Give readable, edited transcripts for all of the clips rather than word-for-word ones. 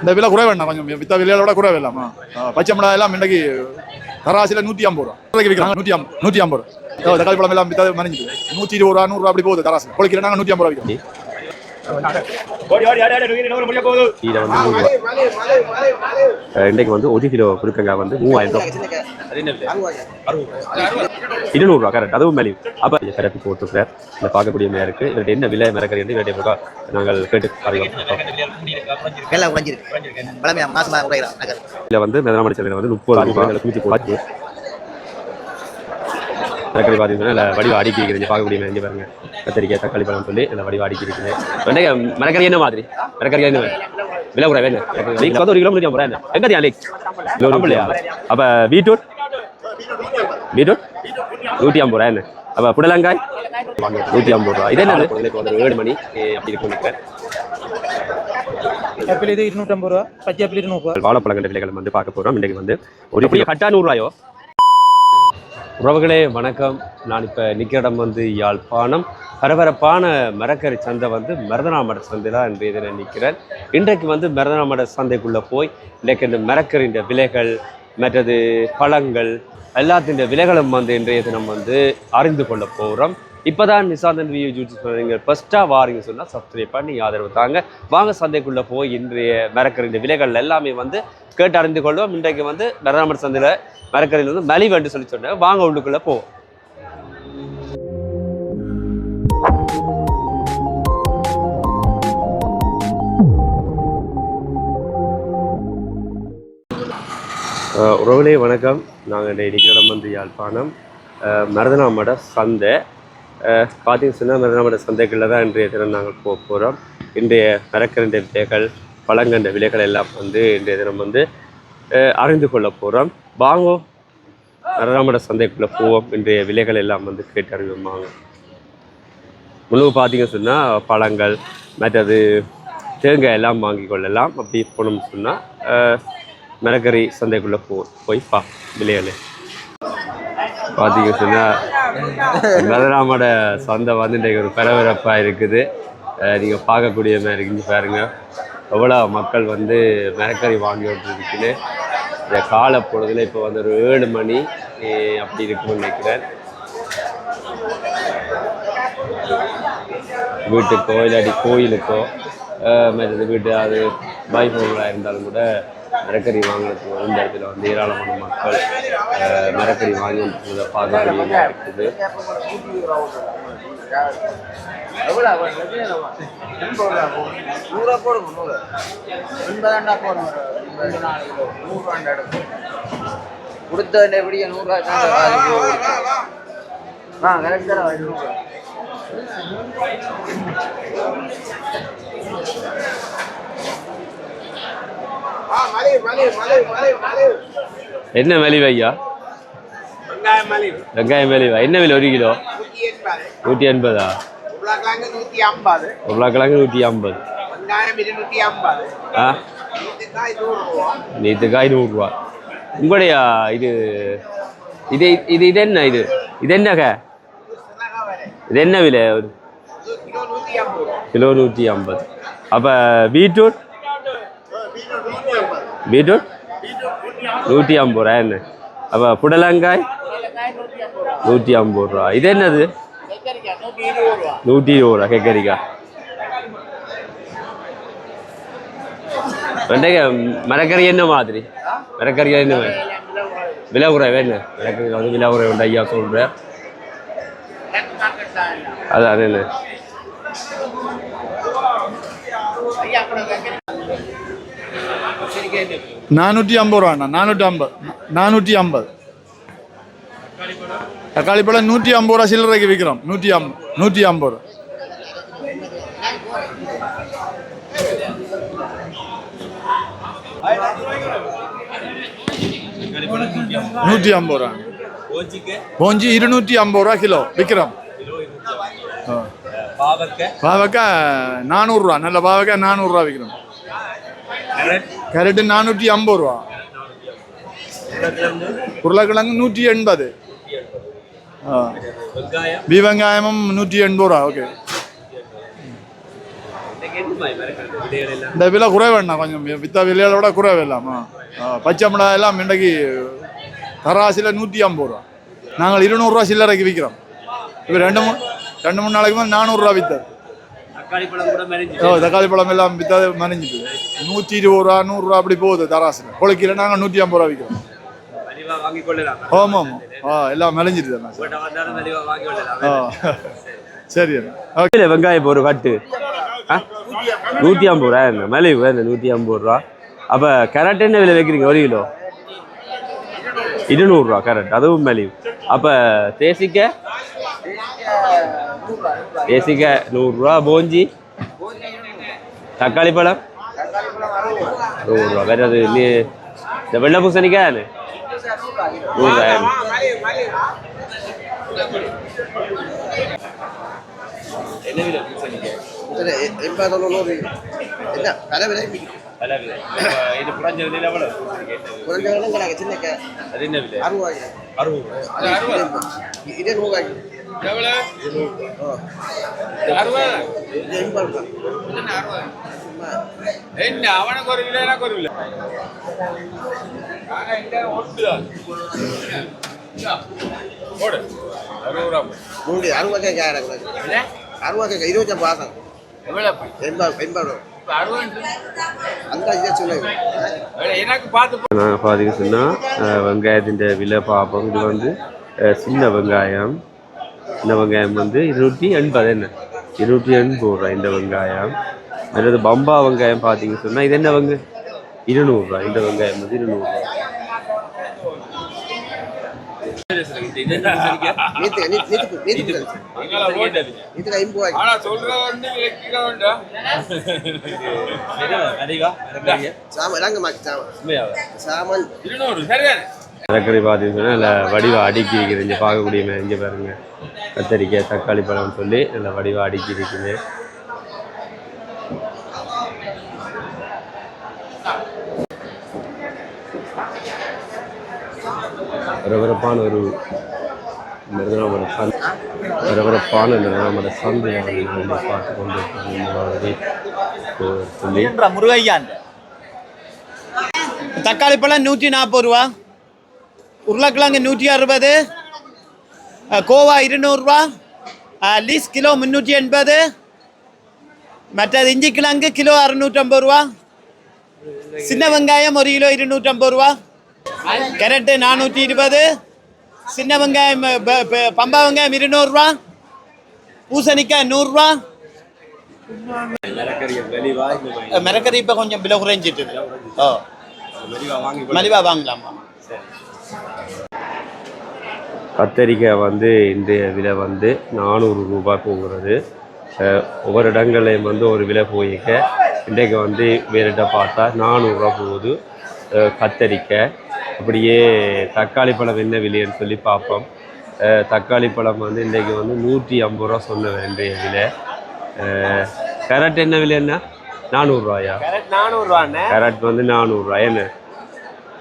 இந்த விலை குறைய வேண்டாம், கொஞ்சம் வித்த விலையோட குறைய வேண்டாமா? பச்சை மிளகாய் எல்லாம் இன்றைக்கு தராசில 150 ரூபா விற்கிறாங்க. 150 ரூபா. தக்காளி பழம் எல்லாம் வித்தா மறைஞ்சிது 120 ரூபா 100 ரூபா அப்படி போகுது தராசு. பொழிக்கிறேன் 150 ரூபா விற்கிறோம். இன்றைக்கு வந்து 1 கிலோ புழுக்கங்காய் வந்து 3000 200 கரெக்ட். அதுவும் மேலே அப்போ கரெக்ட் போட்டுருக்கார். இந்த பார்க்கக்கூடிய மாதிரி இருக்கு. இவர்கிட்ட என்ன விலை மிளகறி என்று வேண்டிய நாங்கள் கேட்டு இதில் வந்து மெதனாமடி சந்தையில் வந்து 30 ரூபாய் கூச்சி போட்டு தக்காளி பார்த்தீங்கன்னா வடிவ அடுக்கி இருக்கிறீங்க. பார்க்கக்கூடிய இங்கே பாருங்க கத்திரிக்காய் தக்காளி பழம் சொல்லி இந்த வடிவ அடுக்கி இருக்குது. வெண்டைக்காய் மரக்கறி என்ன மாதிரி மரக்கறி என்ன விலை கூட வேணும். நீங்கள் வந்து 1 கிலோ 150 ரூபா எங்கேயா லீக் இல்லையா? அப்போ பீட்ரூட் 150 ரூபா என்ன? அப்போ புடலங்காய் 150 ரூபா. இது என்னது? எனக்கு வந்து 7 மணி அப்படி இருக்கும். ஆப்பிள் இது 250 ரூபா, பச்சை ஆப்பிள் 200 ரூபா. வாழைப்பழங்கண்ட விலைகள் வந்து பார்க்க போகிறோம். இன்றைக்கு வந்து ஒரு கட்டா 100 ரூபாயோ. உறவுகளே வணக்கம். நான் இப்போ நிற்கிற இடம் வந்து யாழ்ப்பாணம். பரபரப்பான மரக்கறி சந்தை வந்து மருதனாமட சந்தையில் இன்றைய தினம் நிற்கிறேன். இன்றைக்கு வந்து மருதனாமட சந்தைக்குள்ளே போய் இன்றைக்கு இந்த மரக்கறின்ற விலைகள் மற்றது பழங்கள் எல்லாத்தின் விலைகளும் வந்து இன்றைய தினம் வந்து அறிந்து கொள்ள போகிறோம். இப்போ தான் நிசாந்தன் வியூ யூடியூப் நீங்கள் ஃபஸ்ட்டாக வாரீங்க சொன்னால் சப்ஸ்கிரைப் பண்ணி ஆதரவு தாங்க. வாங்க சந்தைக்குள்ளே போய் இன்றைய மரக்கறின்ற விலைகள் எல்லாமே வந்து கேட்டு அறிந்து கொள்வோம். இன்றைக்கு வந்து மருதனாமட சந்தையில் மரக்கறியில் வந்து மலிவு என்று சொல்லி சொன்னேன். வாங்க உள்ளுக்குள்ளே போவோம். உறவுகளே வணக்கம். நாங்கள் இன்றைக்கி இடம் வந்து யாழ்ப்பாணம் மருதனாமட சந்தை. பார்த்தீங்கன்னு சொன்னால் மருதனாமட சந்தைகளில் தான் இன்றைய தினம் நாங்கள் போக போகிறோம். இன்றைய மரக்கறின்ற விலைகள் பழங்கண்ட விலைகள் எல்லாம் வந்து இன்றைய தினம் வந்து அறிந்து கொள்ள போகிறோம். வாங்கோ மருதனாமட சந்தைக்குள்ளே போவோம். இன்றைய விலைகள் எல்லாம் வந்து கேட்டு அறிவோமாங்க. முழுவதும் பார்த்தீங்கன்னு சொன்னால் பழங்கள் மற்றது தேங்காய் எல்லாம் வாங்கி கொள்ளலாம். அப்படி போனோம்னு சொன்னால் மரக்கறி சந்தைக்குள்ளே போய் விலைகள் பார்த்தீங்கன்னு சொன்னால் மருதனாமட சந்தை வந்து இன்றைக்கு ஒரு பரபரப்பாக இருக்குது. நீங்கள் பார்க்கக்கூடிய மாதிரி இருக்குன்னு பாருங்கள். எவ்வளோ மக்கள் வந்து மரக்கறி வாங்கி விட்டுருக்குன்னு. இந்த காலை பொழுதுல இப்போ வந்து ஒரு 7 மணி அப்படி இருக்குன்னு நினைக்கிறேன். வீட்டுக்கோ இல்லாட்டி கோயிலுக்கோ மற்றது வீட்டு அது பைஃபோங்களாக இருந்தாலும் கூட மரக்கறி வாங்குறதுக்கு இந்த இடத்துல வந்து ஏராளமான மக்கள் மரக்கறி வாங்கி பார்க்கக்கூடிய இருக்குது. என்ன மலிவு ஐயா? வெங்காயம் மலிவா? என்ன விலை 1 கிலோ? 180. உருளைக்கிழங்கு 150. நீத்துக்காய் 100 ரூபா. உங்களுடைய இது இது இது இது என்ன இது இது என்னங்க இது என்ன விலை? ஒரு கிலோ 150. அப்போ பீட்ரூட் 150 ரூபா என்ன? அப்போ புடலங்காய் 150 ரூபா. இது என்னது? 120 ரூபா கெக்கரிக்காய். வெண்டைக்காய் மரக்கறி என்ன மாதிரி? மரக்கறி என்ன விலை குறைவே என்ன? மரக்கறி வந்து விலை குறை உண்டு ஐயா சொல்கிறேன். அதான் என்ன 450 ரூபா. 450. தக்காளி பழம் 150 ரூபா சில்லறைக்கு விற்கிறோம். 150 ரூபா. போஞ்சி 250 ரூபா கிலோ விற்கிறோம். பாவக்காய் 400 ரூபா. நல்ல பாவக்காய் 400 ரூபா விற்கிறோம். கேரட்டு 450 ரூபா. உருளைக்கிழங்கு 180. வெங்காயமும் 180 ரூபா. ஓகே. இந்த விலை குறைவேண்ணா கொஞ்சம் வித்த விலையோட விட குறைவில்லாமா பச்சை மிளகாய் எல்லாம் இன்றைக்கு தராசில 150 ரூபா. நாங்கள் 200 ரூபா சில்லறைக்கு விற்கிறோம். இப்போ ரெண்டு மூணு நாளைக்கு மேலே 400 ரூபா வித்தது. தக்காளி பழம் எல்லாம் வித்தது மறைஞ்சிட்டு 120 ரூபா 100 ரூபா அப்படி போகுது தராசில. கொலைக்கில நாங்கள் 150 ரூபா விற்கிறோம். ஆமாம் எல்லாம் மெலிஞ்சிட்டு. சரி வெங்காயம் ஒரு கட்டு 150 ரூபா என்ன மலிவு 150 ரூபா. அப்போ கேரட் என்ன விலை வைக்கிறீங்க? 1 கிலோ 200 ரூபா கேரட், அதுவும் மலிவு. அப்போ தேசிக்காய் 100 ரூபா. போஞ்சி தக்காளி பழம் 100 ரூபா. வேற அது இந்த வெள்ளை பூசணிக்காய் 100 ரூபாய். என்ன விலை பூசணிக்காய்? அவனுக்கு ஒரு விலை எனக்கு ஒரு விலை. பார்த்தீங்கன்னா வெங்காயத்தின் விலை பார்ப்போம். இது வந்து சின்ன வெங்காயம் வந்து 280 என்ன 280 ரூபா இந்த வெங்காயம். அதாவது பம்பா வெங்காயம் பார்த்தீங்கன்னு சொன்னால் இது என்ன 200 ரூபா. இந்த வெங்காயம் வந்து 200 ரூபா. மரக்கறி பார்த்தீங்கன்னா நல்ல வடிவா அடுக்கி இருக்குது. இங்கே பார்க்கக்கூடிய இங்கே பாருங்க, கத்தரிக்காய் தக்காளி பழம்னு சொல்லி நல்ல வடிவா அடுக்கி இருக்குது. பரபரப்பான ஒரு மிருதனாமட சந்தை பார்த்து கொண்டு சொல்லி முருகையான் தக்காளி பழம் 140 ரூபா, உருளைக்கிழங்கு 160, கோவா 200 ரூபா, லீஸ் கிலோ 380, மற்றது இஞ்சி கிழங்கு கிலோ 650 ரூபா, சின்ன வெங்காயம் 1 கிலோ 250 ரூபா, கேரட்டு 420, சின்ன வெங்காயம் பம்பா வெங்காயம் 200 ரூபா, பூசணிக்காய் 100 ரூபா. மரக்கறி இப்போ கொஞ்சம் விலை குறைஞ்சிட்டு மலிவா வாங்கலாமா? கத்தரிக்காய் வந்து இன்றைய விலை வந்து 400 ரூபாய் போகிறது. ஒவ்வொரு இடங்களையும் வந்து ஒரு விலை போயிக்க இன்றைக்கு வந்து வேறுகிட்ட பார்த்தா 400 ரூபா போகுது கத்தரிக்காய். அப்படியே தக்காளி பழம் என்ன விலைன்னு சொல்லி பார்ப்போம். தக்காளி பழம் வந்து இன்றைக்கு வந்து 150 ரூபா சொன்ன வேண்டிய விலை. கேரட் என்ன விலை? என்ன 400 ரூபாயா? கேரட் வந்து 400 ரூபாய். என்ன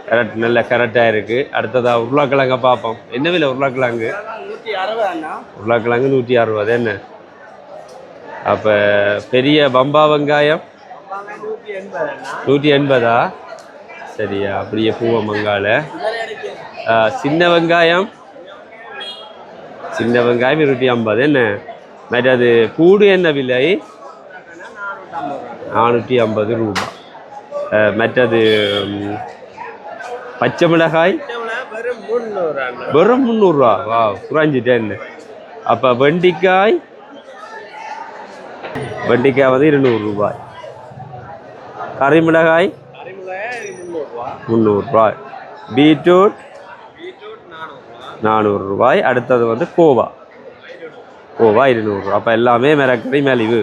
கேரட் நல்ல கேரட்டாக இருக்குது. அடுத்ததாக உருளைக்கிழங்க பார்ப்போம். என்ன விலை உருளைக்கிழங்கு? 160. என்ன அப்போ பெரிய பம்பா வெங்காயம் 180. சரியா? அப்படியே பூவமங்கால சின்ன வெங்காயம் 250. என்ன மற்றது கூடு என்ன விலை? 450 ரூபாய். மற்றது பச்சை மிளகாய் வெறும் 300 ரூபா. வா குறைஞ்சிட்டேன். அப்போ வெண்டிக்காய் வந்து 200 ரூபாய். கறிமிளகாய் 300 ரூபாய். பீட்ரூட் 400 ரூபாய். அடுத்தது வந்து கோவா 200 ரூபா. அப்போ எல்லாமே மரக்கறி மலிவு.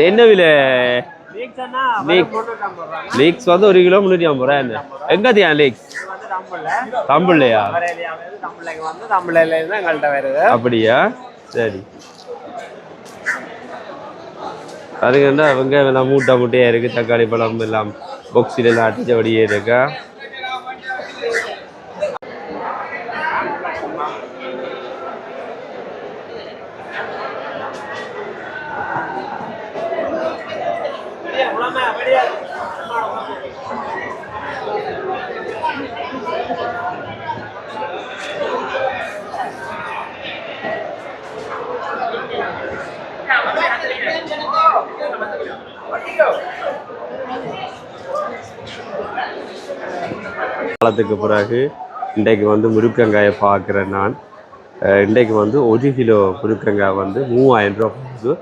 என்ன விலை? லீக்ஸ் வந்து 1 கிலோ 350 ரூபா. என்ன எங்கத்தியா லீக்ஸ்? தமிழ்லையா? அப்படியா? சரி. அதுக்குண்டா வெங்காயம் எல்லாம் மூட்டையாக இருக்குது. தக்காளி பழம் எல்லாம் பாக்ஸில் எல்லாம் அடித்தபடியே இருக்கா. காலத்துக்கு பிறகு இன்றைக்கு வந்து முருக்கங்காயை பார்க்குறேன் நான். இன்றைக்கு வந்து 1 கிலோ முருக்கங்காய் வந்து 3000 ரூபா போகுது.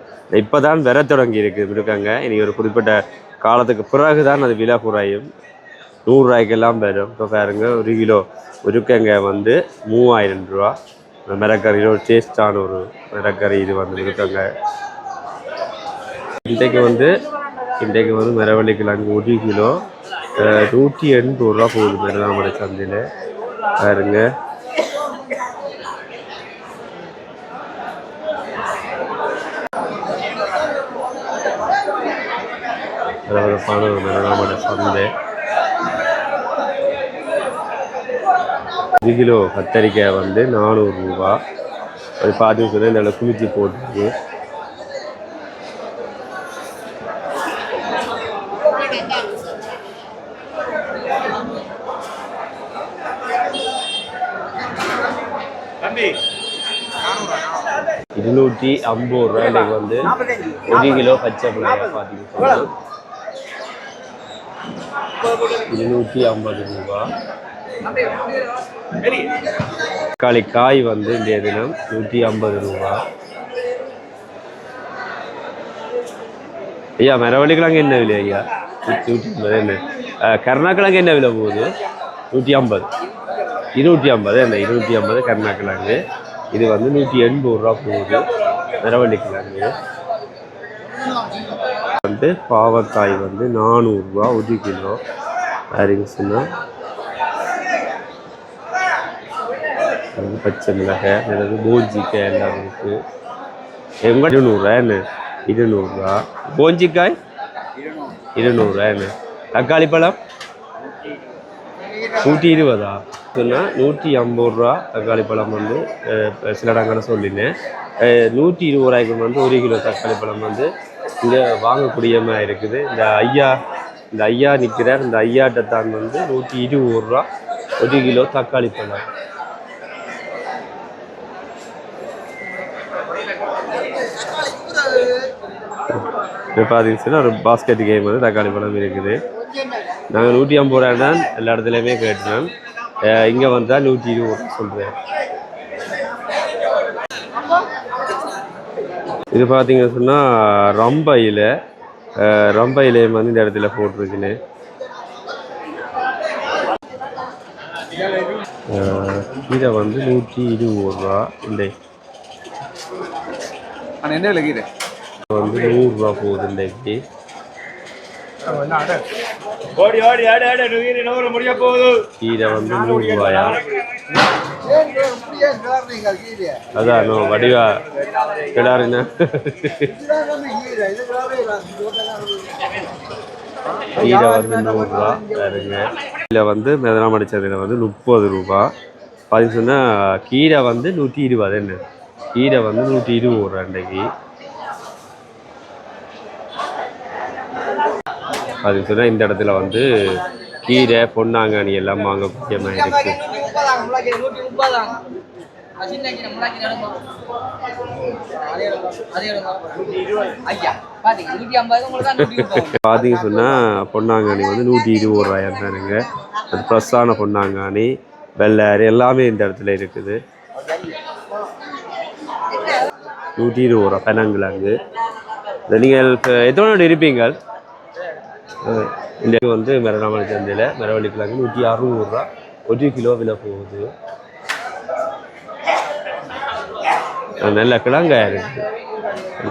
இப்போ தான் வர தொடங்கி இருக்குது முருக்கங்காய். இனி ஒரு குறிப்பிட்ட காலத்துக்கு பிறகு தான் அது விலை குறையும். 100 ரூபாய்க்கெல்லாம் வரும். இப்போ பாருங்க 1 கிலோ முருக்கங்காய் வந்து 3000 ரூபா. மிளகறி ஒரு டேஸ்டான ஒரு மிளகறி இது வந்து முருக்கங்காய். இன்றைக்கு வந்து மரவள்ளிக்கிழங்கு 1 கிலோ 180 ரூபா போகுது மருதாமடை சந்தையில். பாருங்க பரபரப்பான ஒரு மருதாமடை சந்தை. 1 கிலோ கத்தரிக்காய் வந்து 400 ரூபா. அது பார்த்து சொல்லி இந்த குளிச்சு போட்டுருக்கு. ₹250 இன்றைக்கு வந்து 1 கிலோ பச்சை மிளகாய் பார்த்தீங்கன்னா 250 ரூபா. தக்காளி காய் வந்து இன்றைய தினம் 150 ரூபா. ஐயா மரவள்ளிக்கிழங்கு என்ன விலை ஐயா? 150 என்ன? கருணாக்கிழங்கு என்ன விலை போகுது? 150 250 என்ன 250 கருணாக்கிழங்கு. இது வந்து 180 ரூபா போகுது மரவள்ளிக்கிழங்கு. வந்து பாவக்காய் வந்து 400 ரூபா 1 கிலோ. சொன்னா பச்சை மிளகாய் அதாவது போஞ்சிக்காய் எல்லாம் இருக்கு. எங்க 200 ரூபா என்ன 200 ரூபா. போஞ்சிக்காய் 200 என்ன? தக்காளி பழம் 120 சொன்னா 150 ரூபா. தக்காளி பழம் வந்து சில இடங்களை சொல்லினேன். 120 ரூபாய்க்கு வந்து 1 கிலோ தக்காளி பழம் வந்து இங்கே வாங்கக்கூடிய மாதிரி இருக்குது. இந்த ஐயா நிற்கிறார். இந்த ஐயாட்ட தான் வந்து 120 ரூபா 1 கிலோ தக்காளி பழம். இப்போ பார்த்தீங்கன்னா ஒரு பாஸ்கெட் கேம் வந்து தக்காளி பழம் இருக்குது. நாங்கள் 150 ரூபா தான் எல்லா இடத்துலையுமே கேட்டோம். இங்கே வந்தால் 120 ரூபா சொல்கிறேன். இது பார்த்தீங்கன்னு சொன்னால் ரம்ப இலையம் வந்து இந்த இடத்துல போட்டிருக்குன்னு. கீரை வந்து 120 ரூபா. இல்லை என்ன விலை கீரை வந்து 100 ரூபா போகுது இன்றைக்கு. கீரை வந்து 100 ரூபாயா? அதான் வடிவா கிடாருன்னா கீரை வந்து 100 ரூபா. பாருங்க கீரை வந்து மெதனாம் அடிச்சதுல வந்து 30 ரூபா. பார்த்தீங்கன்னா கீரை வந்து 120. என்ன கீரை வந்து 120 ரூபா இன்றைக்கு. அதுக்கு சொன்னால் இந்த இடத்துல வந்து கீரை பொன்னாங்கண்ணி எல்லாம் வாங்கக்கூடிய மாதிரி இருக்கு. பார்த்தீங்க சொன்னால் பொன்னாங்கண்ணி வந்து 120 ரூபாயா தானுங்க. அது ஃப்ரெஷ்ஷான பொன்னாங்கண்ணி வெள்ளாரி எல்லாமே இந்த இடத்துல இருக்குது. 120 ரூபா பெனங்கிழங்கு. நீங்கள் எத்தனை இருப்பீங்க? இந்த வந்து மரவள்ளி சந்தையில் மரவள்ளிக்கிழங்கு 160 ரூபா 1 கிலோ விலை போகுது. நல்ல கிழங்காக இருக்குது.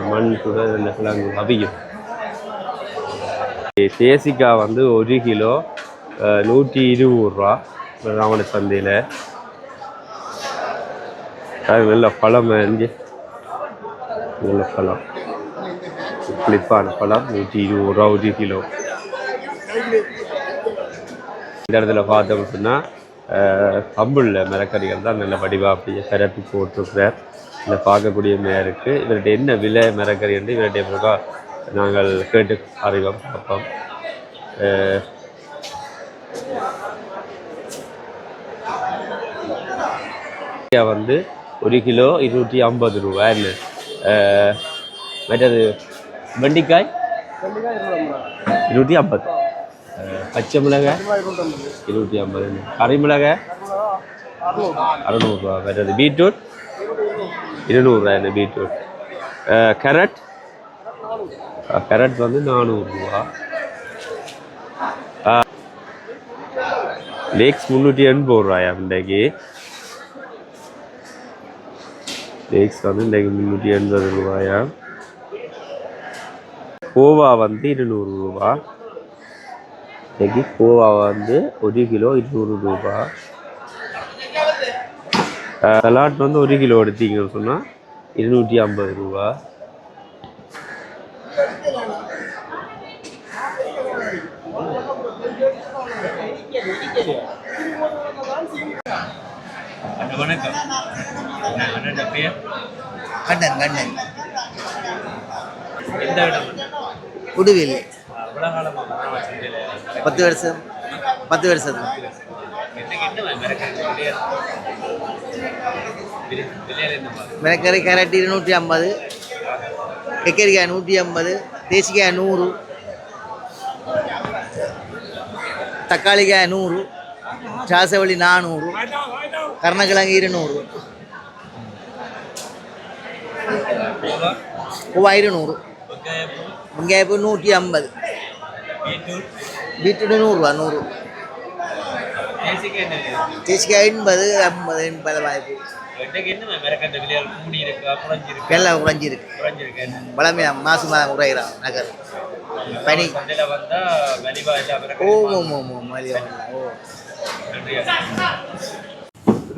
மண் கூட நல்ல கிழங்கு அவியும். தேசிக்காய் வந்து 1 கிலோ 120 ரூபா மரவள்ளி சந்தையில். நல்ல பழம் இங்கே நல்ல பழம் புளிப்பான பழம் 120 ரூபா 1 கிலோ. இந்த இடத்துல பார்த்தோம்னு சொன்னால் கம்புள்ள மரக்கறிகள் தான் நல்ல வடிவாக அப்படியே பரப்பி போட்டிருக்கிறார். இதில் பார்க்கக்கூடிய இருக்குது. இவர்கிட்ட என்ன விலை மரக்கறி என்று இவர்கிட்ட நாங்கள் கேட்டு அறிவோம் பார்ப்போம். வந்து 1 கிலோ 250 ரூபா. என்ன மற்றது வெண்டிக்காய் 250, பச்சை மிளகாய் 250, கறி மிளகாய் 600 ரூபா. மற்றது பீட்ரூட் 200 ரூபா. என்ன பீட்ரூட். கேரட் வந்து 400 ரூபா. லேக்ஸ் 380 ரூபாயா இன்றைக்கு. லேக்ஸ் வந்து இன்றைக்கு 380 ரூபாயா. கோவா வந்து 200 ரூபா. இன்றைக்கு கோவா வந்து 1 கிலோ 200 ரூபா. சலாட் வந்து 1 கிலோ எடுத்தீங்கன்னு சொன்னால் 250 ரூபா. வணக்கம். கண்ணன் கண்ணன் எந்த இடம்? உடுவில். எவ்வளோ காலமாக 10 வருஷம். 10 வருஷம். மிளகறி கேரட் 250, கெக்கரிக்காய் 150, தேசிக்காய் 100, தக்காளிக்காய் 100, சாசவழி 400, கருணக்கிழங்கு 200, பூவா 200, வெங்காயப்பூ 150, பீட்ரூட் 100 ரூபா. 100 தேசிக்காய் 80, 50, 80 வாய்ப்பு. எல்லாம் குறைஞ்சிருக்கு. பழமே மாதம் மாதம் குறைகிறான் நகர் பனி. ஓ ஓ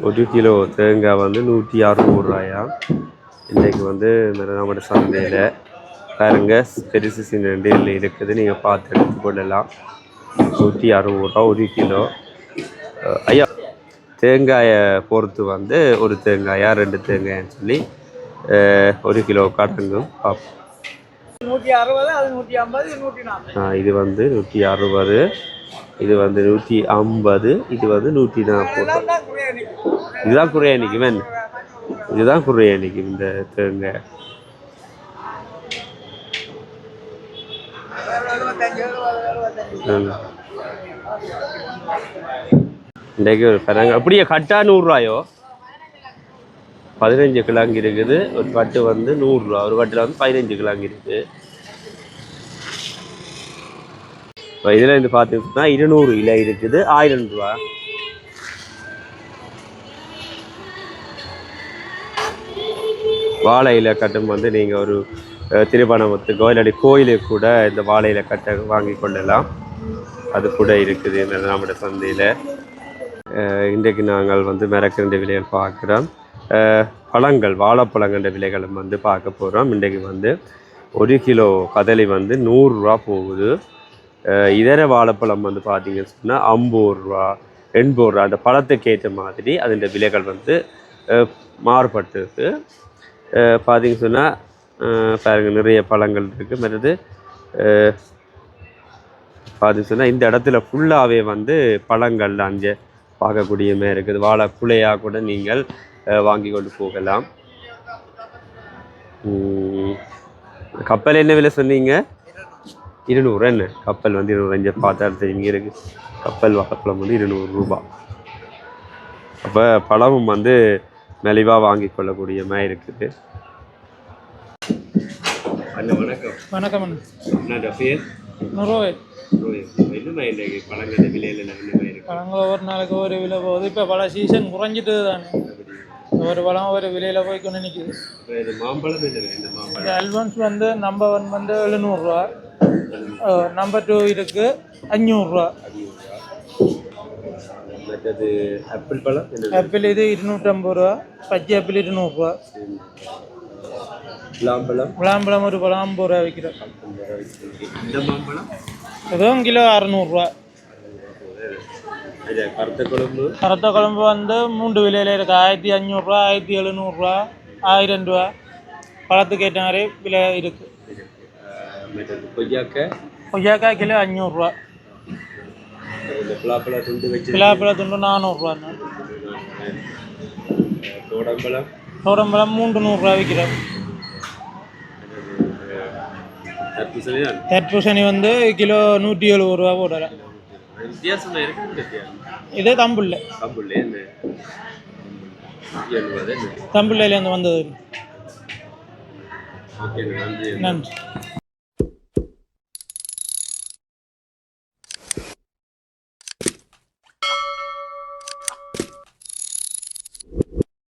1 கிலோ தேங்காய் வந்து 160 ரூபாயா. இன்றைக்கு வந்து நம்மளோட சந்தையில் பாருங்க பெருசு சின்னண்டில் இருக்குது. நீங்கள் பார்த்து எடுத்துக்கொள்ளலாம். 160 ரூபா 1 கிலோ. ஐயா, தேங்காயை பொறுத்து வந்து ஒரு தேங்காயா 2 தேங்காயான்னு சொல்லி 1 கிலோ கடங்கும் பார்ப்போம். 160, அது 150, 140. இது வந்து 160, இது வந்து 150, இது வந்து 140. இதுதான் குறையா நிற்கும். என்ன இதுதான் குறையா நிற்கும் இந்த தேங்காய். இன்றைக்கு ஒரு பரங்க அப்படியே கட்டா 100 ரூபாயோ. 15 கிலோங்க இருக்குது. ஒரு கட்டு வந்து 100 ரூபா. ஒரு கட்டில் வந்து 15 கிலோங்க இருக்குது. இப்போ இதில் இருந்து பார்த்தீங்கன்னா 200 இலை இருக்குது. 1000 ரூபா. வாழை இலை கட்டும் வந்து நீங்கள் ஒரு திருப்பணத்துக்கோ இல்லாட்டி கோயிலுக்கு கூட இந்த வாழை இலை கட்டை வாங்கி கொள்ளலாம். அது கூட இருக்குது நம்மளோட சந்தையில். இன்றைக்கு நாங்கள் வந்து மிரக்கின்ற விலைகள் பார்க்குறோம். பழங்கள் வாழைப்பழங்கள்ட விலைகளும் வந்து பார்க்க போகிறோம். இன்றைக்கு வந்து 1 கிலோ கதலி வந்து 100 ரூபா போகுது. இதர வாழைப்பழம் வந்து பார்த்தீங்கன்னு சொன்னால் 50 ரூபா 80 ரூபா. அந்த பழத்துக்கு ஏற்ற மாதிரி அதோட விலைகள் வந்து மாறுபட்டுருக்கு. பார்த்தீங்க சொன்னால் பாருங்கள் நிறைய பழங்கள் இருக்குது. மற்றது பார்த்தீங்க சொன்னால் இந்த இடத்துல ஃபுல்லாகவே வந்து பழங்கள் அங்கே பார்க்கக்கூடிய மாதிரி இருக்குது. வாழை குலையாக கூட நீங்கள் வாங்கி கொண்டு போகலாம். கப்பல் என்ன விலை சொன்னீங்க? 200. என்ன கப்பல் வந்து 200 பார்த்து அடுத்து இங்கே இருக்குது. கப்பல் வாழைப்பழம் வந்து 200 ரூபா. அப்போ பழமும் வந்து மெலிவாக வாங்கி கொள்ளக்கூடிய மாதிரி இருக்குது. அண்ணா வணக்கம். வணக்கம். என்னோட பேர் நுரோய். என்ன இன்றைக்கு பழங்கள் விலையில் என்ன இருக்குது? பழங்கள் ஒரு நாளைக்கு ஒரு விலை போகுது. இப்போ பல சீசன் குறைஞ்சிட்டு தானே. ஒரு பழம் ஒரு விலையில் போய் கொண்டு நிற்கிது. இது மாம்பழம் என்ன? இந்த மாம்பழம் இந்த அல்வன்ஸ் வந்து நம்பர் 1 வந்து 700 ரூபா. நம்பர் 2 இருக்குது 500 ரூபா. மற்றது ஆப்பிள் பழம் ஆப்பிள் இது 250 ரூபா. பச்சை ஆப்பிள் 200 ரூபா. விளாம்பழம் ஒரு பழம் 50 ரூபா விற்கிறோம். இந்த மாம்பழம் இதுவும் கிலோ 600 ரூபா. கருத்த குழம்பு வந்து 3 விலையில் இருக்குது. 1500 ரூபா, 1700 ரூபா, 1000 ரூபா. பழத்துக்கு ஏற்ற மாதிரி விலை இருக்குது. மற்றது கொய்யாக்காய் கொய்யாக்காய் கிலோ 500 ரூபா. இந்த பிளாப்பழ துண்டு வச்சு பிலாப்பழ துண்டு 400 ரூபா. தோடம்பழம் தோடம்பழம் 300 ரூபா விற்கிறோம். தர்பூசணி தான் தர்பூசணி வந்து கிலோ 170 ரூபா போடலாம். வித்தியாசமாக இருக்குது. இதே தம்புள்ள சாப்பிடல என்ன தம்புள்ளையிலேருந்து வந்தது. ஓகே நன்றி. நன்றி.